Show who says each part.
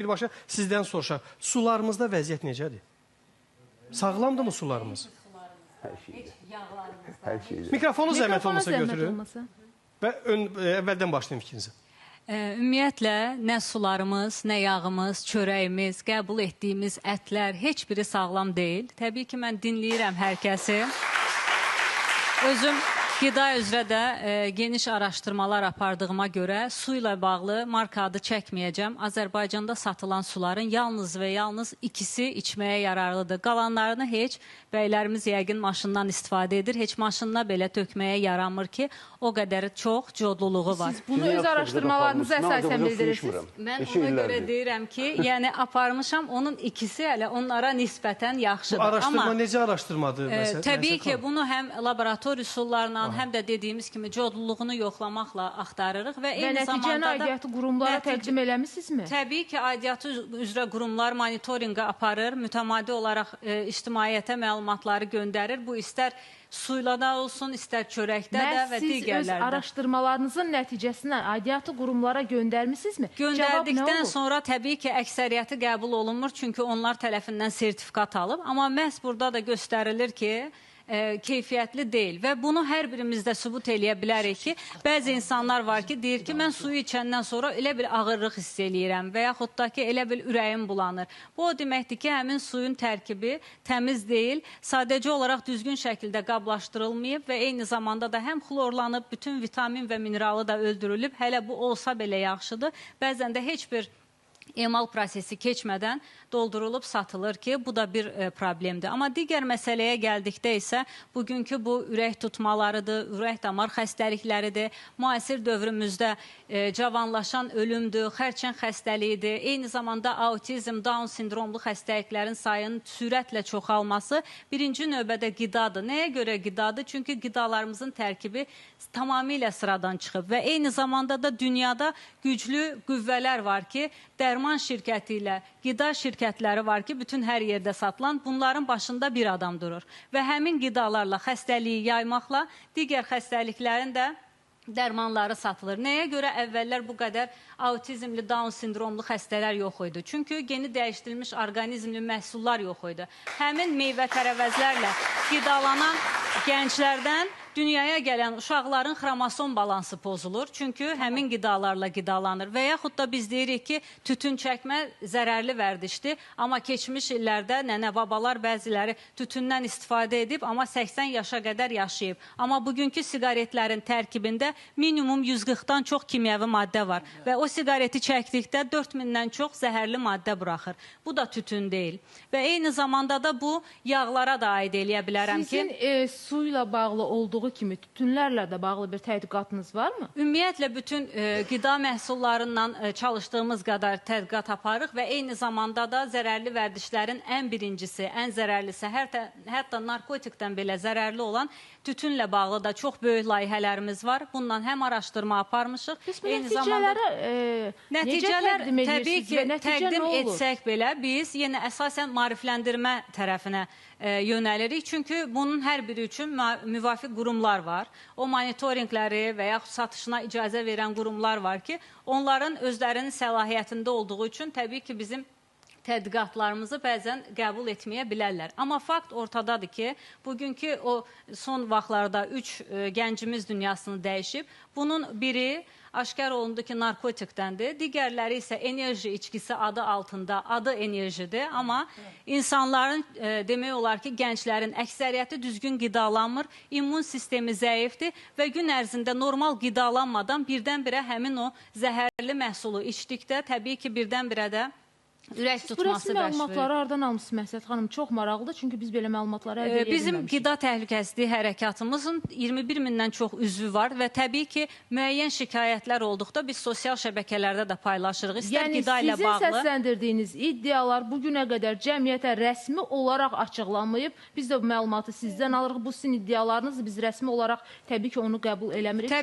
Speaker 1: Birbaşa sizdən soruşaq. Sularımızda vəziyyət necədir? Sağlamdırmı sularımız?
Speaker 2: Hər şeydə.
Speaker 3: Yağlarımızda.
Speaker 2: Hər şeydə.
Speaker 1: Mikrofonu zəhmət olmasa götürün.
Speaker 3: olmasa.
Speaker 1: Və əvvəldən başlayın fikrinizi.
Speaker 4: Ümumiyyətlə, nə sularımız, nə yağımız, çörəyimiz, qəbul etdiyimiz ətlər heç biri sağlam deyil. Təbii ki, mən dinləyirəm hər kəsi. Özüm qida üzrə də geniş araşdırmalar apardığıma görə su ilə bağlı marka adı çəkməyəcəm. Azərbaycanda satılan suların yalnız və yalnız ikisi içməyə yararlıdır. Qalanlarını heç bəylərimiz yəqin maşından istifadə edir. Heç maşınına belə tökməyə yaramır ki, o qədər çox codluluğu var.
Speaker 3: Siz bunu öz araşdırmalarınızı əsasən bildirirsiniz.
Speaker 4: Mən ona görə deyirəm ki, yəni aparmışam, onun ikisi hələ onlara nisbətən yaxşıdır.
Speaker 1: Bu araşdırma necə araşdırmadır?
Speaker 4: Təbii ki, bunu həm laborator üsullarla, həm də dediyimiz kimi codluluğunu yoxlamaqla axtarırıq və eyni zamanda da
Speaker 3: aidiyyatı qurumlara təqdim eləmisinizmi?
Speaker 4: Təbii ki, aidiyyatı üzrə qurumlar monitorinqə aparır, mütəmadi olaraq ictimaiyyətə məlumatları göndərir. Bu istər suyla da olsun, istər çörəkdə də və digərlərdə.
Speaker 3: Siz öz araşdırmalarınızın nəticəsindən aidiyyatı qurumlara göndərmisinizmi?
Speaker 4: Göndərdikdən sonra təbii ki, əksəriyyəti qəbul olunmur, çünki onlar tərəfindən sertifikat alıb. Amma məhz burada da göstərilir ki, keyfiyyətli deyil və bunu hər birimizdə sübut eləyə bilərik ki, bəzi insanlar var ki, deyir ki, mən suyu içəndən sonra elə bir ağırlıq hiss eləyirəm və yaxud da ki, elə bir ürəyim bulanır. Bu o deməkdir ki, həmin suyun tərkibi təmiz deyil, sadəcə olaraq düzgün şəkildə qablaşdırılmayıb və eyni zamanda da həm xlorlanıb, bütün vitamin və mineralı da öldürülüb, hələ bu olsa belə yaxşıdır. Bəzən də heç bir emal prosesi keçmədən doldurulub satılır ki, bu da bir problemdir. Amma digər məsələyə gəldikdə isə bugünkü bu ürək tutmalarıdır, ürək damar xəstəlikləridir, müasir dövrümüzdə cavanlaşan ölümdür, xərçəng xəstəliyidir, eyni zamanda autizm, Down sindromlu xəstəliklərin sayının sürətlə çoxalması birinci növbədə qidadır. Nəyə görə qidadır? Çünki qidalarımızın tərkibi tamamilə sıradan çıxıb və eyni zamanda da dünyada güclü qüvvələr var ki, dərman şirkəti ilə qida şirkətləri var ki, bütün hər yerdə satılan, bunların başında bir adam durur. Və həmin qidalarla xəstəliyi yaymaqla digər xəstəliklərin də dərmanları satılır. Nəyə görə əvvəllər bu qədər autizmli, Down sindromlu xəstələr yox idi? Çünki geni dəyişdirilmiş orqanizmli məhsullar yox idi. Həmin meyvə tərəvəzlərlə qidalanan gənclərdən dünyaya gələn uşaqların xromosom balansı pozulur. Çünki həmin qidalarla qidalanır. Və yaxud da biz deyirik ki, tütün çəkmə zərərli vərdişdir. Amma keçmiş illərdə nənə-babalar bəziləri tütündən istifadə edib, amma 80 yaşa qədər yaşayıb. Amma bugünkü siqaretlərin tərkibində minimum 140-dan çox kimyəvi maddə var. Və o siqareti çəkdikdə 4000-dən çox zəhərli maddə buraxır. Bu da tütün deyil. Və eyni zamanda da bu yağlara da aid eləyə bilərəm ki...
Speaker 3: Sizin su ilə bağlı olduğu kimi tütünlərlə də bağlı bir tədqiqatınız varmı?
Speaker 4: Ümumiyyətlə bütün qida məhsullarından çalışdığımız qədər tədqiqat aparırıq və eyni zamanda da zərərli vərdişlərin ən birincisi, ən zərərlisi, hətta narkotikdən belə zərərli olan tütünlə bağlı da çox böyük layihələrimiz var. Bundan həm araşdırma aparmışıq.
Speaker 3: Nəticələr
Speaker 4: təbii ki, təqdim etsək belə biz yenə əsasən maarifləndirmə tərəfinə yönəlirik. Çünki bunun hər biri üçün müvafiq qurumlar var. O monitorinqləri və yaxud satışına icazə verən qurumlar var ki, onların özlərinin səlahiyyətində olduğu üçün təbii ki, bizim tədqiqatlarımızı bəzən qəbul etməyə bilərlər. Amma fakt ortadadır ki, bugünkü o son vaxtlarda 3 gəncimiz dünyasını dəyişib. Bunun biri aşkar olundu ki, narkotikdəndir. Digərləri isə enerji içkisi adı altında, adı enerjidir. Amma insanların, demək olar ki, gənclərin əksəriyyəti düzgün qidalanmır, immun sistemi zəifdir və gün ərzində normal qidalanmadan birdən-birə həmin o zəhərli məhsulu içdikdə təbii ki, birdən-birə də ürək tutması
Speaker 3: baş verir. Siz bu rəsmi məlumatları hardan almışsınız Məsələt xanım? Çox maraqlıdır, çünki biz belə məlumatları əldə edə bilməmişik.
Speaker 4: Bizim qida təhlükəsizliyi hərəkatımızın 21 mindən çox üzvü var və təbii ki, müəyyən şikayətlər olduqda biz sosial şəbəkələrdə də paylaşırıq. İstər qida ilə bağlı.
Speaker 3: Yəni sizin səsləndirdiyiniz iddialar bugünə qədər cəmiyyətə rəsmi olaraq açıqlanmayıb. Biz də bu məlumatı sizdən alırıq. Bu sizin iddialarınız, biz rəsmi olaraq təbii ki, onu qəbul eləmirik.